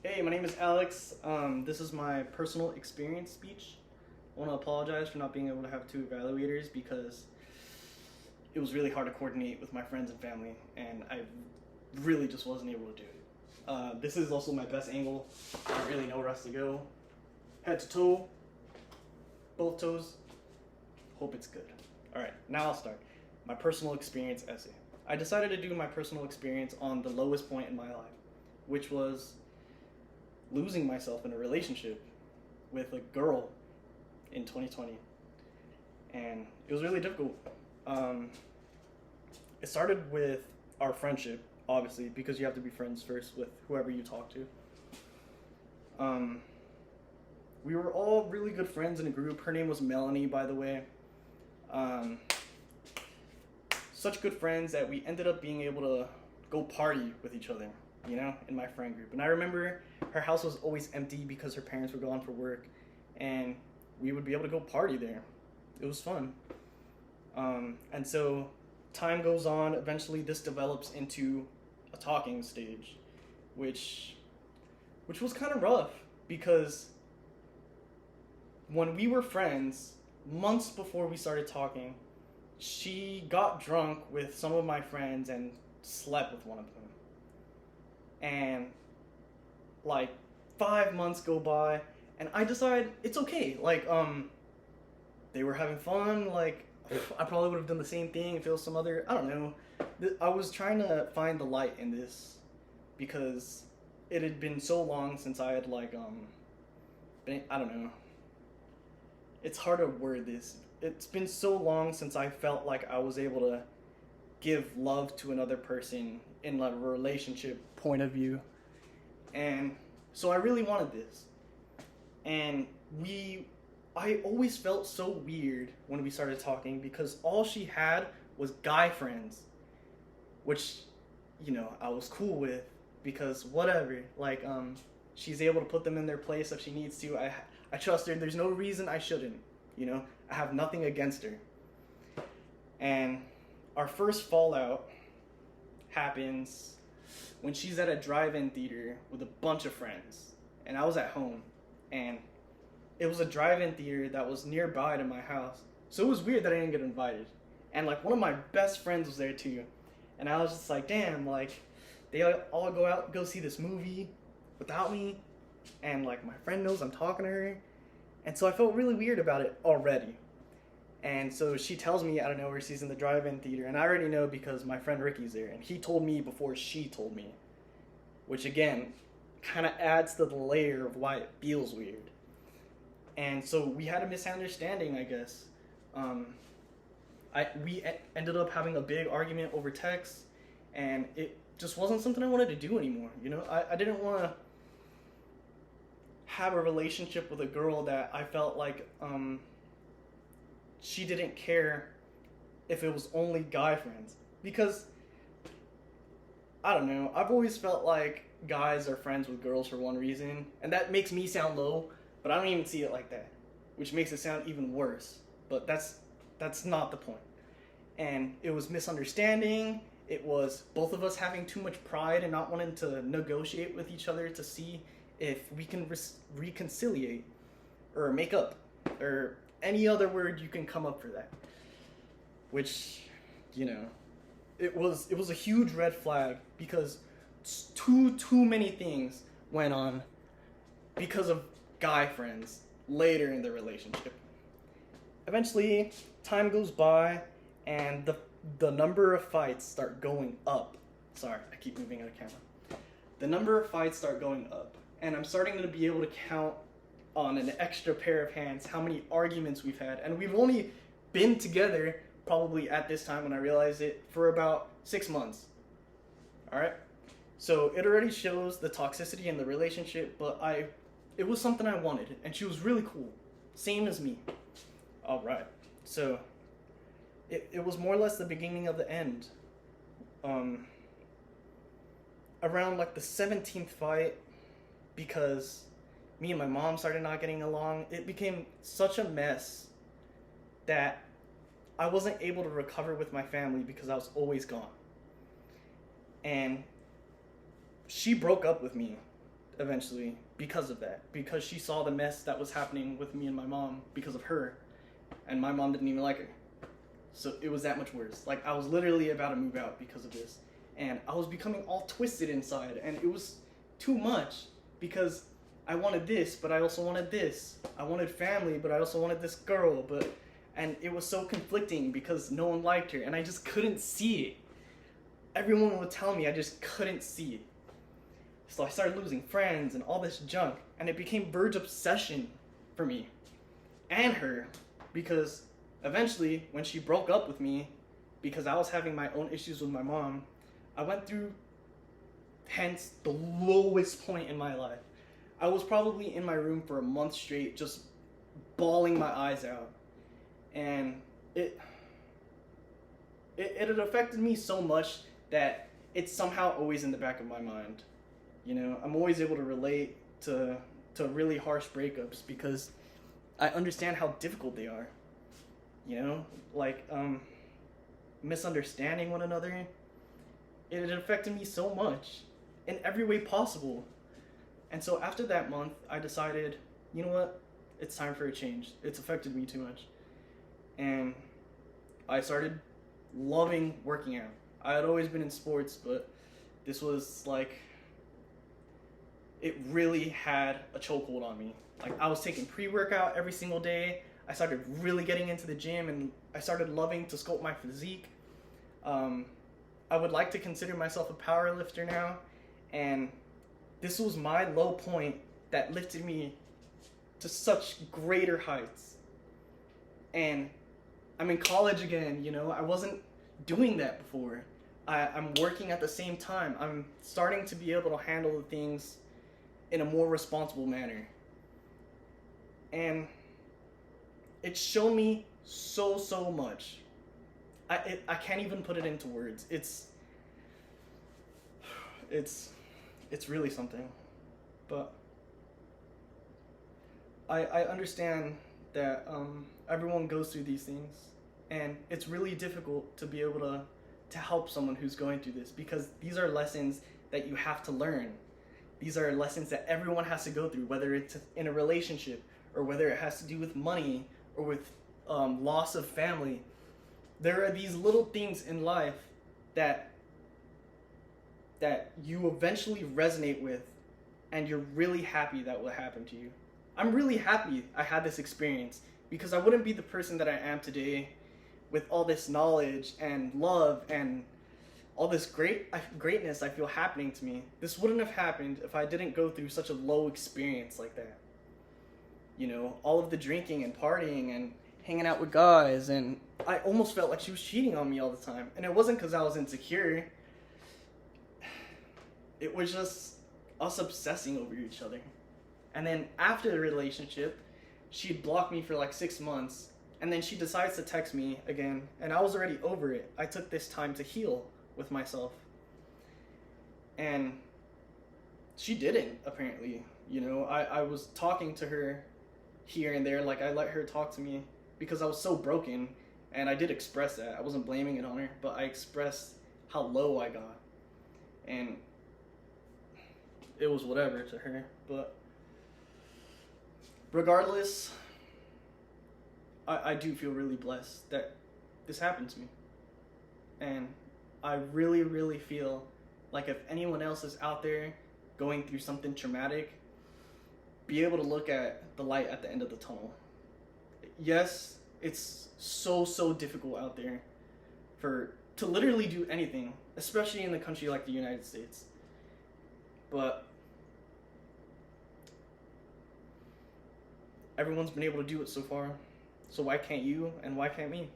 Hey, my name is Alex. This is my personal experience speech. I want to apologize for not being able to have two evaluators because it was really hard to coordinate with my friends and family, and I really just wasn't able to do it. This is also my best angle. I really know where else to go. Head to toe, both toes. Hope it's good. Alright, now I'll start. My personal experience essay. I decided to do my personal experience on the lowest point in my life, which was losing myself in a relationship with a girl in 2020, and it was really difficult. It started with our friendship, obviously, because you have to be friends first with whoever you talk to. We were all really good friends in a group. Her name was Melanie, by the way. Such good friends that we ended up being able to go party with each other, in my friend group. And I remember her house was always empty because her parents were gone for work, and we would be able to go party there. It was fun. And so time goes on. Eventually this develops into a talking stage, which was kind of rough because when we were friends, months before we started talking, she got drunk with some of my friends and slept with one of them. And like 5 months go by, and I decide it's okay. They were having fun. Like, I probably would have done the same thing if it was some other. I don't know. I was trying to find the light in this because it had been so long since I had been, I don't know. It's hard to word this. It's been so long since I felt like I was able to give love to another person in a relationship point of view. And so I really wanted this. And I always felt so weird when we started talking because all she had was guy friends, which, I was cool with because whatever. She's able to put them in their place if she needs to. I trust her. There's no reason I shouldn't, I have nothing against her. And our first fallout happens when she's at a drive-in theater with a bunch of friends, and I was at home, and it was a drive-in theater that was nearby to my house, so it was weird that I didn't get invited. And one of my best friends was there too, and I was just like, damn, they all go see this movie without me, and my friend knows I'm talking to her, and so I felt really weird about it already. And so she tells me out of nowhere she's in the drive-in theater, and I already know because my friend Ricky's there, and he told me before she told me, which again kind of adds to the layer of why it feels weird. And so we had a misunderstanding, I guess. We ended up having a big argument over text, and it just wasn't something I wanted to do anymore. I didn't want to have a relationship with a girl that I felt like she didn't care if it was only guy friends. Because, I don't know, I've always felt like guys are friends with girls for one reason, and that makes me sound low, but I don't even see it like that, which makes it sound even worse. But that's not the point. And it was misunderstanding. It was both of us having too much pride and not wanting to negotiate with each other to see if we can reconciliate or make up or any other word you can come up for that. Which, it was a huge red flag because too many things went on because of guy friends later in the relationship. Eventually, time goes by, and the number of fights start going up. Sorry, I keep moving out of camera. The number of fights start going up, and I'm starting to be able to count on an extra pair of hands how many arguments we've had. And we've only been together, probably at this time when I realized it, for about 6 months. Alright? So it already shows the toxicity in the relationship, but it was something I wanted, and she was really cool. Same as me. Alright. So it was more or less the beginning of the end. Around the 17th fight, because me and my mom started not getting along, it became such a mess that I wasn't able to recover with my family because I was always gone. And she broke up with me eventually because of that. Because she saw the mess that was happening with me and my mom because of her. And my mom didn't even like her. So it was that much worse. Like, I was literally about to move out because of this. And I was becoming all twisted inside. And it was too much because I wanted this, but I also wanted this. I wanted family, but I also wanted this girl. And it was so conflicting because no one liked her. And I just couldn't see it. Everyone would tell me, I just couldn't see it. So I started losing friends and all this junk. And it became verge obsession for me and her. Because eventually, when she broke up with me, because I was having my own issues with my mom, I went through, hence, the lowest point in my life. I was probably in my room for a month straight, just bawling my eyes out. And it had affected me so much that it's somehow always in the back of my mind. You know, I'm always able to relate to really harsh breakups because I understand how difficult they are. You know, like, misunderstanding one another. It had affected me so much in every way possible. And so after that month, I decided, you know what? It's time for a change. It's affected me too much. And I started loving working out. I had always been in sports, but this was like, it really had a chokehold on me. Like, I was taking pre-workout every single day. I started really getting into the gym, and I started loving to sculpt my physique. I would like to consider myself a power lifter now, and this was my low point that lifted me to such greater heights. And I'm in college again, you know, I wasn't doing that before. I'm working at the same time. I'm starting to be able to handle the things in a more responsible manner. And it's shown me so much. I can't even put it into words. It's really something. But I understand that everyone goes through these things, and it's really difficult to be able to help someone who's going through this, because these are lessons that you have to learn. These are lessons that everyone has to go through, whether it's in a relationship or whether it has to do with money or with loss of family. There are these little things in life that you eventually resonate with, and you're really happy that will happen to you. I'm really happy I had this experience, because I wouldn't be the person that I am today with all this knowledge and love and all this greatness I feel happening to me. This wouldn't have happened if I didn't go through such a low experience like that. You know, all of the drinking and partying and hanging out with guys, and I almost felt like she was cheating on me all the time. And it wasn't because I was insecure. It was just us obsessing over each other. And then after the relationship, she'd blocked me for like 6 months, and then she decides to text me again, and I was already over it. I took this time to heal with myself. And she didn't, apparently. You know, I was talking to her here and there, like I let her talk to me because I was so broken, and I did express that. I wasn't blaming it on her, but I expressed how low I got. And it was whatever to her, but regardless, I do feel really blessed that this happened to me. And I really feel like if anyone else is out there going through something traumatic, be able to look at the light at the end of the tunnel. Yes, it's so difficult out there to literally do anything, especially in a country like the United States. But everyone's been able to do it so far. So why can't you, and why can't me?